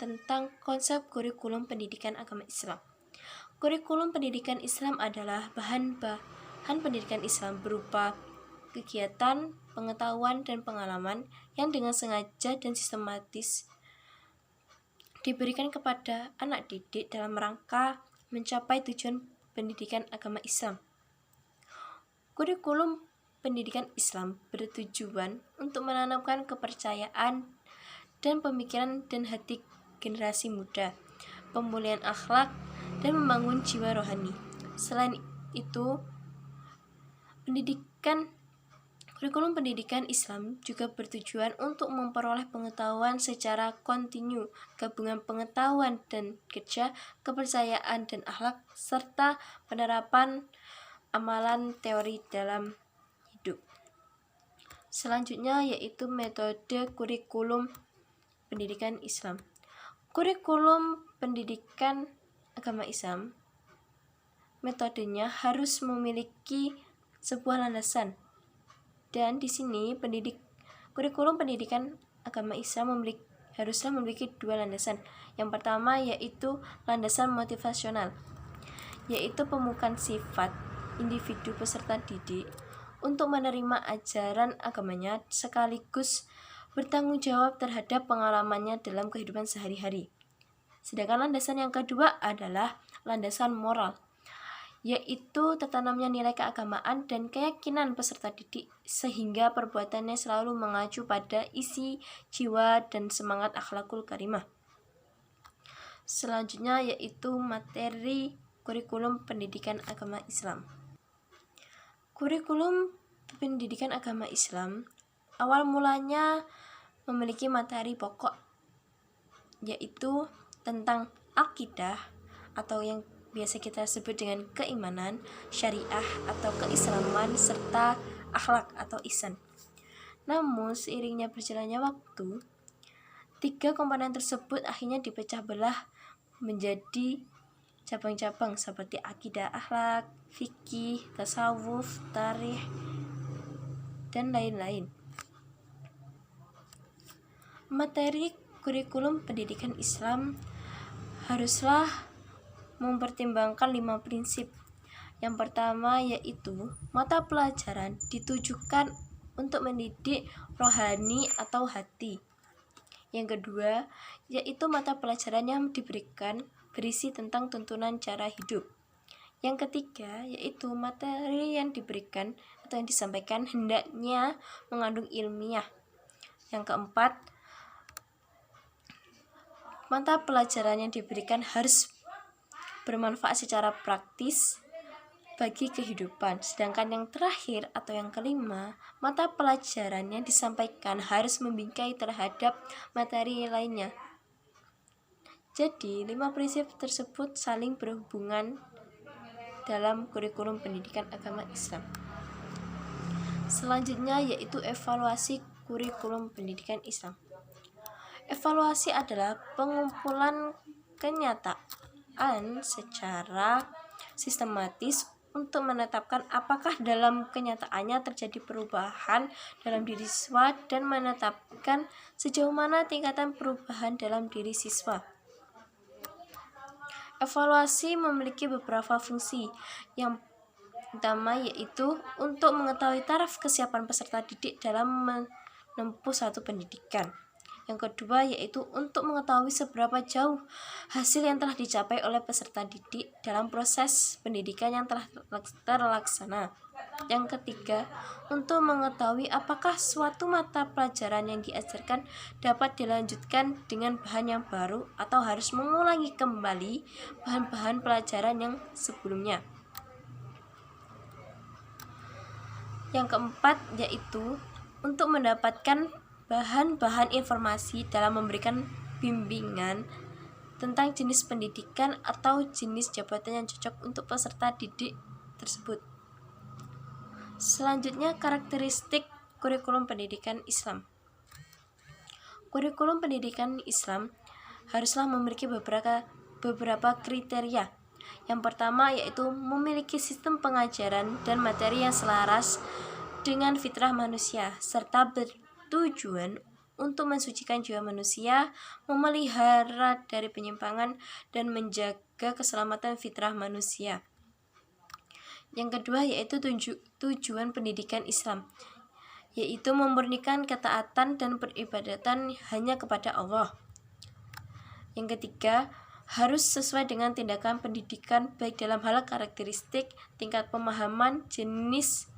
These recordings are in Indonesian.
tentang konsep kurikulum pendidikan agama Islam. Kurikulum pendidikan Islam adalah bahan pendidikan Islam berupa kegiatan, pengetahuan, dan pengalaman yang dengan sengaja dan sistematis diberikan kepada anak didik dalam rangka mencapai tujuan pendidikan agama Islam. Kurikulum pendidikan Islam bertujuan untuk menanamkan kepercayaan dan pemikiran dan hati generasi muda, pemulihan akhlak, dan membangun jiwa rohani. Selain itu, kurikulum pendidikan Islam juga bertujuan untuk memperoleh pengetahuan secara kontinu, gabungan pengetahuan dan kerja, kepercayaan dan akhlak, serta penerapan amalan teori dalam hidup. Selanjutnya yaitu metode kurikulum pendidikan Islam. Kurikulum pendidikan agama Islam, metodenya harus memiliki sebuah landasan. Dan di sini kurikulum pendidikan agama Islam haruslah memiliki dua landasan. Yang pertama yaitu landasan motivasional, yaitu pemukaan sifat individu peserta didik untuk menerima ajaran agamanya sekaligus bertanggung jawab terhadap pengalamannya dalam kehidupan sehari-hari. Sedangkan landasan yang kedua adalah landasan moral, yaitu tertanamnya nilai keagamaan dan keyakinan peserta didik sehingga perbuatannya selalu mengacu pada isi jiwa dan semangat akhlakul karimah. Selanjutnya yaitu materi kurikulum pendidikan agama Islam. Kurikulum pendidikan agama Islam awal mulanya memiliki materi pokok, yaitu tentang akidah atau yang biasa kita sebut dengan keimanan, syariah atau keislaman, serta akhlak atau ihsan. Namun seiringnya berjalannya waktu, tiga komponen tersebut akhirnya dipecah belah menjadi cabang-cabang seperti akidah, akhlak, fikih, tasawuf, tarikh, dan lain-lain. Materi kurikulum pendidikan Islam haruslah mempertimbangkan 5 prinsip. Yang pertama yaitu mata pelajaran ditujukan untuk mendidik rohani atau hati. Yang kedua yaitu mata pelajaran yang diberikan berisi tentang tuntunan cara hidup. Yang ketiga yaitu materi yang diberikan atau yang disampaikan hendaknya mengandung ilmiah. Yang keempat, mata pelajaran yang diberikan harus bermanfaat secara praktis bagi kehidupan. Sedangkan yang terakhir atau yang kelima, mata pelajaran yang disampaikan harus membingkai terhadap materi lainnya. Jadi, 5 prinsip tersebut saling berhubungan dalam kurikulum pendidikan agama Islam. Selanjutnya yaitu evaluasi kurikulum pendidikan Islam. Evaluasi adalah pengumpulan kenyataan secara sistematis untuk menetapkan apakah dalam kenyataannya terjadi perubahan dalam diri siswa dan menetapkan sejauh mana tingkatan perubahan dalam diri siswa. Evaluasi memiliki beberapa fungsi. Yang pertama yaitu untuk mengetahui taraf kesiapan peserta didik dalam menempuh suatu pendidikan. Yang kedua yaitu untuk mengetahui seberapa jauh hasil yang telah dicapai oleh peserta didik dalam proses pendidikan yang telah terlaksana. Yang ketiga, untuk mengetahui apakah suatu mata pelajaran yang diajarkan dapat dilanjutkan dengan bahan yang baru atau harus mengulangi kembali bahan-bahan pelajaran yang sebelumnya. Yang keempat yaitu untuk mendapatkan bahan-bahan informasi dalam memberikan bimbingan tentang jenis pendidikan atau jenis jabatan yang cocok untuk peserta didik tersebut. Selanjutnya, karakteristik kurikulum pendidikan Islam. Kurikulum pendidikan Islam haruslah memiliki beberapa kriteria. Yang pertama yaitu memiliki sistem pengajaran dan materi yang selaras dengan fitrah manusia serta bertujuan untuk mensucikan jiwa manusia, memelihara dari penyimpangan, dan menjaga keselamatan fitrah manusia. Yang kedua yaitu tujuan pendidikan Islam, yaitu memurnikan ketaatan dan peribadatan hanya kepada Allah. Yang ketiga, harus sesuai dengan tindakan pendidikan baik dalam hal karakteristik, tingkat pemahaman, jenis,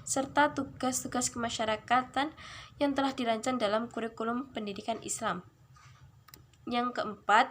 serta tugas-tugas kemasyarakatan yang telah dirancang dalam kurikulum pendidikan Islam. Yang keempat,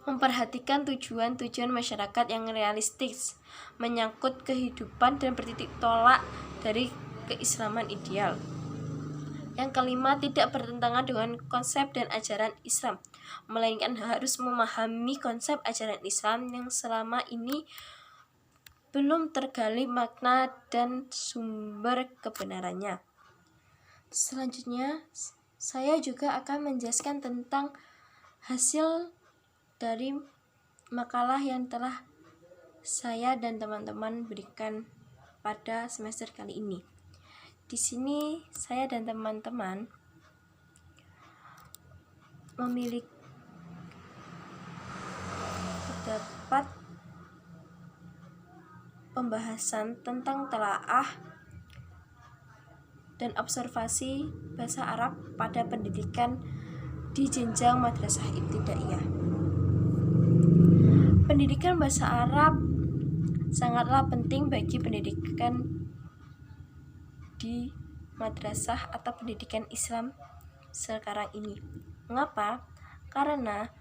memperhatikan tujuan-tujuan masyarakat yang realistis, menyangkut kehidupan dan bertitik tolak dari keislaman ideal. Yang kelima, tidak bertentangan dengan konsep dan ajaran Islam, melainkan harus memahami konsep ajaran Islam yang selama ini belum tergali makna dan sumber kebenarannya. Selanjutnya, saya juga akan menjelaskan tentang hasil dari makalah yang telah saya dan teman-teman berikan pada semester kali ini. Di sini saya dan teman-teman memiliki terdapat pembahasan tentang telaah dan observasi bahasa Arab pada pendidikan di jenjang madrasah ibtidaiyah. Pendidikan bahasa Arab sangatlah penting bagi pendidikan di madrasah atau pendidikan Islam sekarang ini. Mengapa? Karena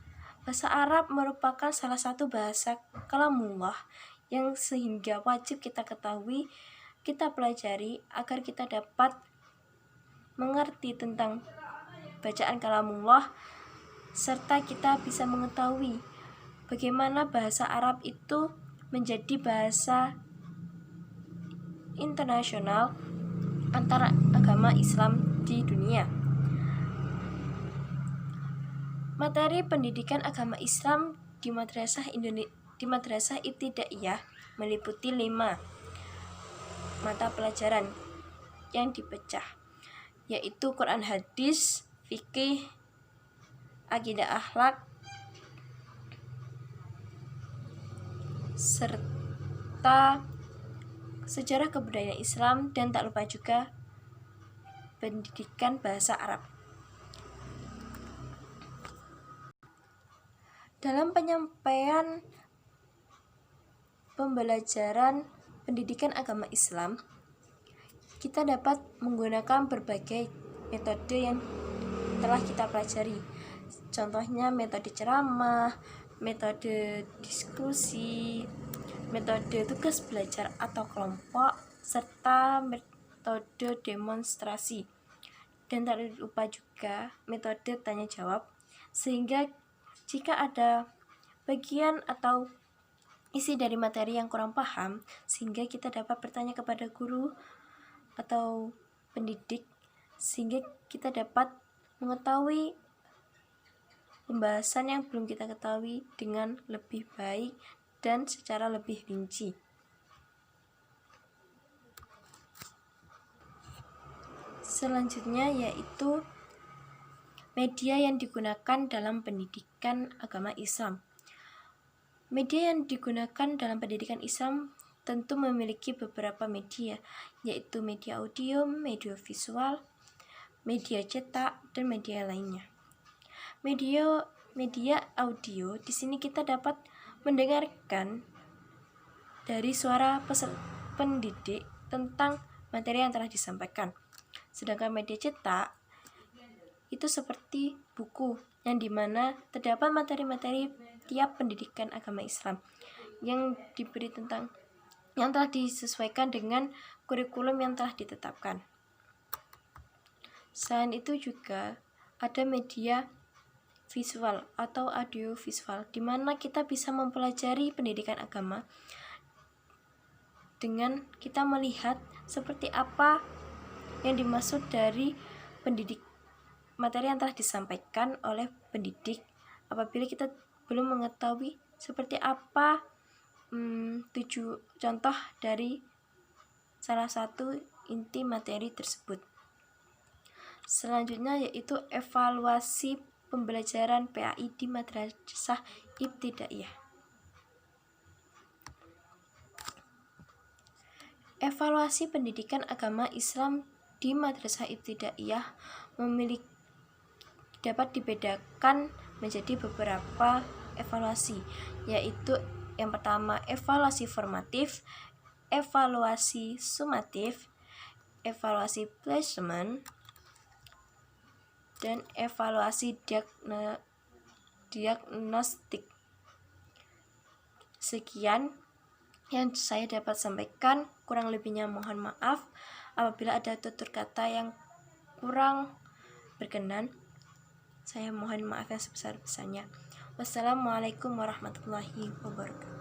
bahasa Arab merupakan salah satu bahasa kalamullah yang sehingga wajib kita ketahui, kita pelajari agar kita dapat mengerti tentang bacaan kalamullah, serta kita bisa mengetahui bagaimana bahasa Arab itu menjadi bahasa internasional antara agama Islam di dunia. Materi pendidikan agama Islam di madrasah ibtidaiyah meliputi 5 mata pelajaran yang dipecah, yaitu Quran hadis, fikih, akidah akhlak, serta sejarah kebudayaan Islam, dan tak lupa juga pendidikan bahasa Arab. Dalam penyampaian pembelajaran pendidikan agama Islam, kita dapat menggunakan berbagai metode yang telah kita pelajari. Contohnya metode ceramah, metode diskusi, metode tugas belajar atau kelompok, serta metode demonstrasi. Dan tak lupa juga metode tanya jawab, sehingga jika ada bagian atau isi dari materi yang kurang paham, sehingga kita dapat bertanya kepada guru atau pendidik, sehingga kita dapat mengetahui pembahasan yang belum kita ketahui dengan lebih baik dan secara lebih rinci. Selanjutnya yaitu media yang digunakan dalam pendidikan agama Islam. Media yang digunakan dalam pendidikan Islam tentu memiliki beberapa media, yaitu media audio, media visual, media cetak, dan media lainnya. Media audio di sini kita dapat mendengarkan dari suara pendidik tentang materi yang telah disampaikan. Sedangkan media cetak itu seperti buku yang dimana terdapat materi-materi tiap pendidikan agama Islam yang diberi tentang yang telah disesuaikan dengan kurikulum yang telah ditetapkan. Selain itu juga ada media visual atau audio visual, di mana kita bisa mempelajari pendidikan agama dengan kita melihat seperti apa yang dimaksud dari materi yang telah disampaikan oleh pendidik. Apabila kita belum mengetahui seperti apa contoh dari salah satu inti materi tersebut. Selanjutnya yaitu evaluasi pembelajaran PAI di Madrasah Ibtidaiyah. Evaluasi pendidikan agama Islam di Madrasah Ibtidaiyah dapat dibedakan menjadi beberapa evaluasi, yaitu yang pertama evaluasi formatif, evaluasi sumatif, evaluasi placement, dan evaluasi diagnostik. Sekian yang saya dapat sampaikan, kurang lebihnya mohon maaf apabila ada tutur kata yang kurang berkenan. Saya mohon maaf yang sebesar-besarnya. Wassalamualaikum warahmatullahi wabarakatuh.